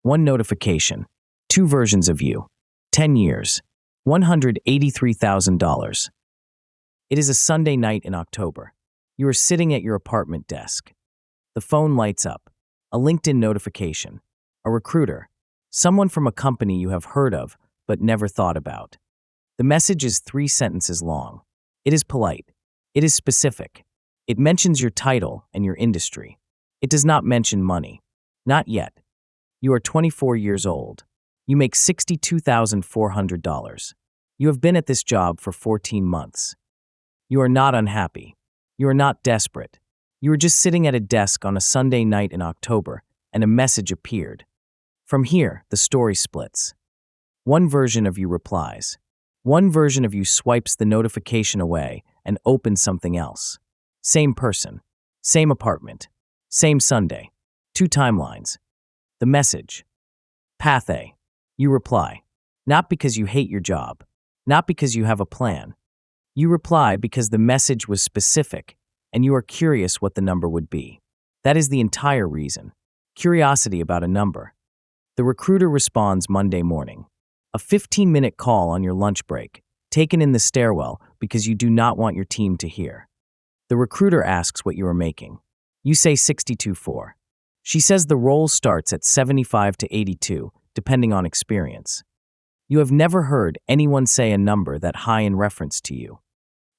one notification, two versions of you, 10 years, $183,000. It is a Sunday night in October. You are sitting at your apartment desk. The phone lights up. A LinkedIn notification. A recruiter. Someone from a company you have heard of but never thought about. The message is 3 sentences long. It is polite. It is specific. It mentions your title and your industry. It does not mention money. Not yet. You are 24 years old. You make $62,400. You have been at this job for 14 months. You are not unhappy. You are not desperate. You are just sitting at a desk on a Sunday night in October, and a message appeared. From here, the story splits. One version of you replies. One version of you swipes the notification away and opens something else. Same person. Same apartment. Same Sunday. 2 timelines. The message. Path A. You reply. Not because you hate your job. Not because you have a plan. You reply because the message was specific and you are curious what the number would be. That is the entire reason. Curiosity about a number. The recruiter responds Monday morning. A 15-minute call on your lunch break, taken in the stairwell because you do not want your team to hear. The recruiter asks what you are making. You say 62.4. She says the role starts at 75 to 82, depending on experience. You have never heard anyone say a number that high in reference to you.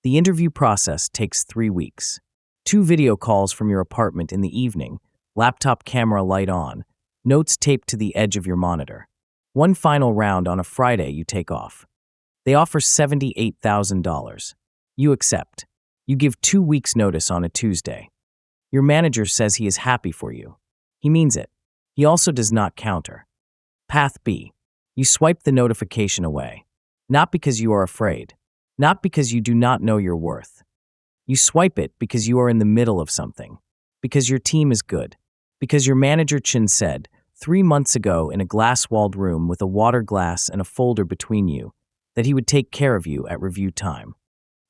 The interview process takes 3 weeks. 2 video calls from your apartment in the evening, laptop camera light on, notes taped to the edge of your monitor. 1 final round on a Friday you take off. They offer $78,000. You accept. You give 2 weeks' notice on a Tuesday. Your manager says he is happy for you. He means it. He also does not counter. Path B. You swipe the notification away. Not because you are afraid. Not because you do not know your worth. You swipe it because you are in the middle of something. Because your team is good. Because your manager Chin said, 3 months ago in a glass-walled room with a water glass and a folder between you, that he would take care of you at review time.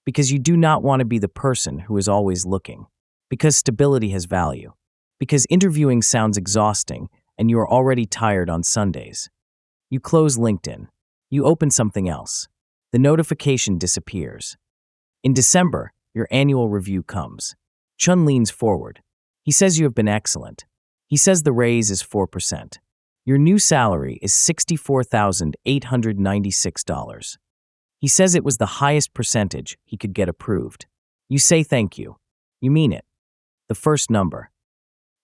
Because you do not want to be the person who is always looking. Because stability has value. Because interviewing sounds exhausting and you are already tired on Sundays. You close LinkedIn. You open something else. The notification disappears. In December, your annual review comes. Chun leans forward. He says you have been excellent. He says the raise is 4%. Your new salary is $64,896. He says it was the highest percentage he could get approved. You say thank you. You mean it. The first number.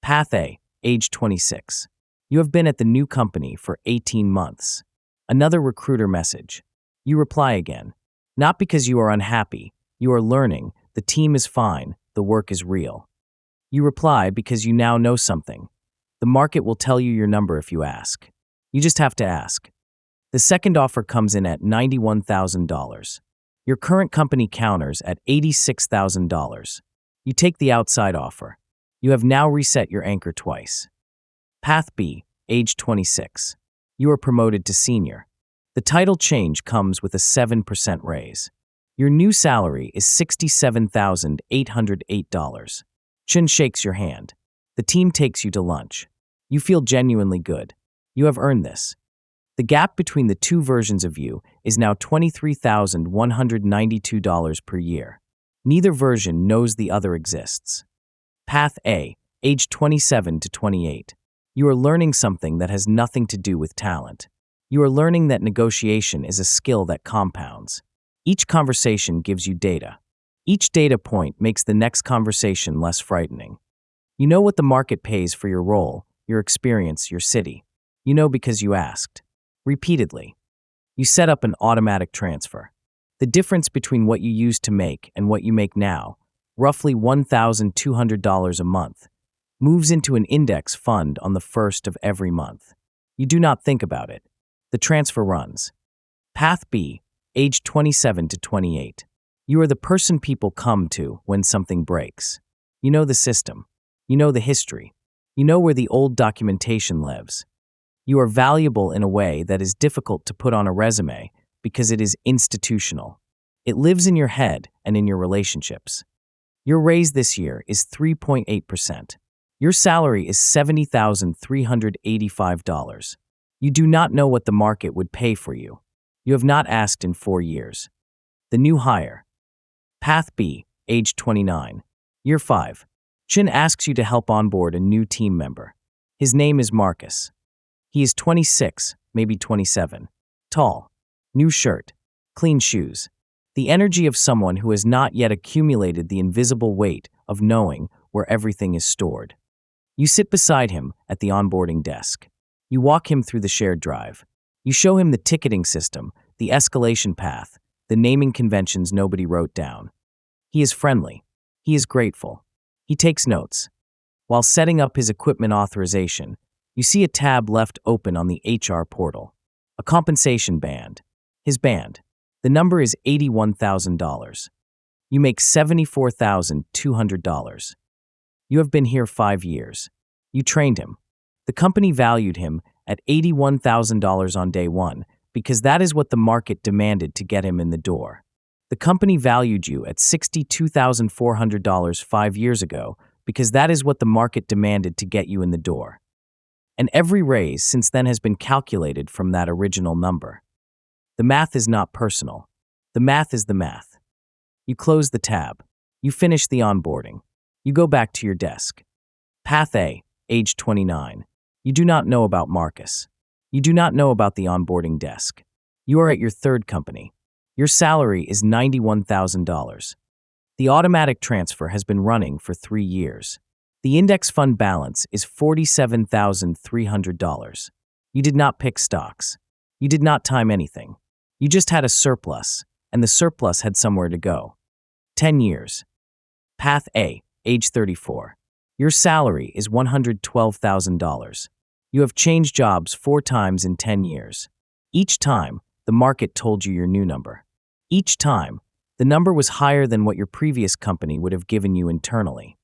Path A, age 26. You have been at the new company for 18 months. Another recruiter message. You reply again. Not because you are unhappy. You are learning. The team is fine. The work is real. You reply because you now know something. The market will tell you your number if you ask. You just have to ask. The second offer comes in at $91,000. Your current company counters at $86,000. You take the outside offer. You have now reset your anchor twice. Path B, age 26. You are promoted to senior. The title change comes with a 7% raise. Your new salary is $67,808. Chin shakes your hand. The team takes you to lunch. You feel genuinely good. You have earned this. The gap between the 2 versions of you is now $23,192 per year. Neither version knows the other exists. Path A, age 27 to 28. You are learning something that has nothing to do with talent. You are learning that negotiation is a skill that compounds. Each conversation gives you data. Each data point makes the next conversation less frightening. You know what the market pays for your role, your experience, your city. You know because you asked. Repeatedly. You set up an automatic transfer. The difference between what you used to make and what you make now, roughly $1,200 a month, moves into an index fund on the 1st of every month. You do not think about it. The transfer runs. Path B, age 27 to 28. You are the person people come to when something breaks. You know the system. You know the history. You know where the old documentation lives. You are valuable in a way that is difficult to put on a resume because it is institutional. It lives in your head and in your relationships. Your raise this year is 3.8%. Your salary is $70,385. You do not know what the market would pay for you. You have not asked in 4 years. The new hire. Path B, age 29. Year 5. Chin asks you to help onboard a new team member. His name is Marcus. He is 26, maybe 27. Tall. New shirt. Clean shoes. The energy of someone who has not yet accumulated the invisible weight of knowing where everything is stored. You sit beside him at the onboarding desk. You walk him through the shared drive. You show him the ticketing system, the escalation path, the naming conventions nobody wrote down. He is friendly. He is grateful. He takes notes. While setting up his equipment authorization, you see a tab left open on the HR portal. A compensation band. His band. The number is $81,000. You make $74,200. You have been here 5 years. You trained him. The company valued him at $81,000 on day 1 because that is what the market demanded to get him in the door. The company valued you at $62,400 5 years ago because that is what the market demanded to get you in the door. And every raise since then has been calculated from that original number. The math is not personal. The math is the math. You close the tab. You finish the onboarding. You go back to your desk. Path A, age 29. You do not know about Marcus. You do not know about the onboarding desk. You are at your 3rd company. Your salary is $91,000. The automatic transfer has been running for 3 years. The index fund balance is $47,300. You did not pick stocks. You did not time anything. You just had a surplus, and the surplus had somewhere to go. 10 years. Path A, age 34. Your salary is $112,000. You have changed jobs 4 times in 10 years. Each time, the market told you your new number. Each time, the number was higher than what your previous company would have given you internally.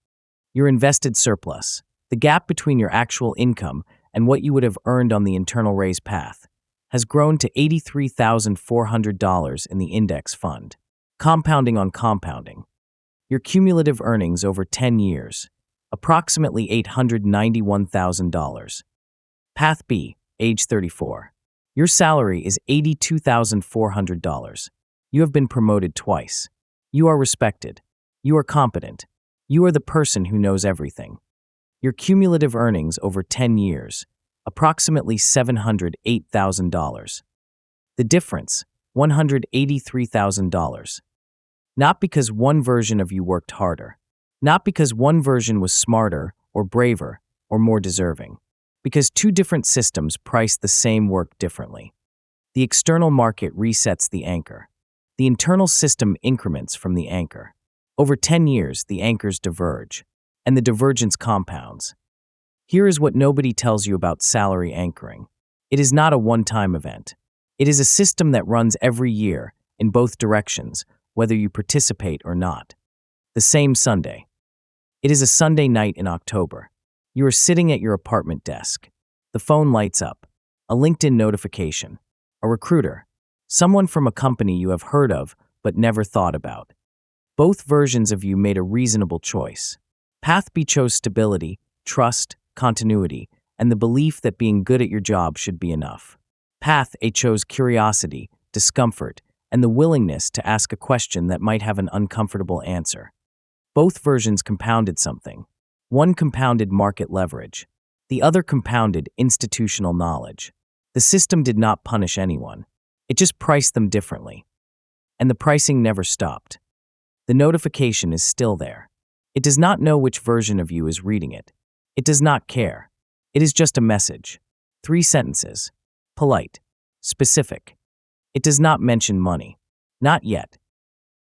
Your invested surplus, the gap between your actual income and what you would have earned on the internal raise path, has grown to $83,400 in the index fund, compounding on compounding. Your cumulative earnings over 10 years, approximately $891,000. Path B, age 34. Your salary is $82,400. You have been promoted twice. You are respected. You are competent. You are the person who knows everything. Your cumulative earnings over 10 years, approximately $708,000. The difference, $183,000. Not because one version of you worked harder. Not because one version was smarter or braver or more deserving. Because 2 different systems price the same work differently. The external market resets the anchor. The internal system increments from the anchor. Over 10 years, the anchors diverge, and the divergence compounds. Here is what nobody tells you about salary anchoring. It is not a one-time event. It is a system that runs every year, in both directions, whether you participate or not. The same Sunday. It is a Sunday night in October. You are sitting at your apartment desk. The phone lights up. A LinkedIn notification. A recruiter. Someone from a company you have heard of but never thought about. Both versions of you made a reasonable choice. Path B chose stability, trust, continuity, and the belief that being good at your job should be enough. Path A chose curiosity, discomfort, and the willingness to ask a question that might have an uncomfortable answer. Both versions compounded something. One compounded market leverage. The other compounded institutional knowledge. The system did not punish anyone. It just priced them differently. And the pricing never stopped. The notification is still there. It does not know which version of you is reading it. It does not care. It is just a message. 3 sentences. Polite. Specific. It does not mention money. Not yet.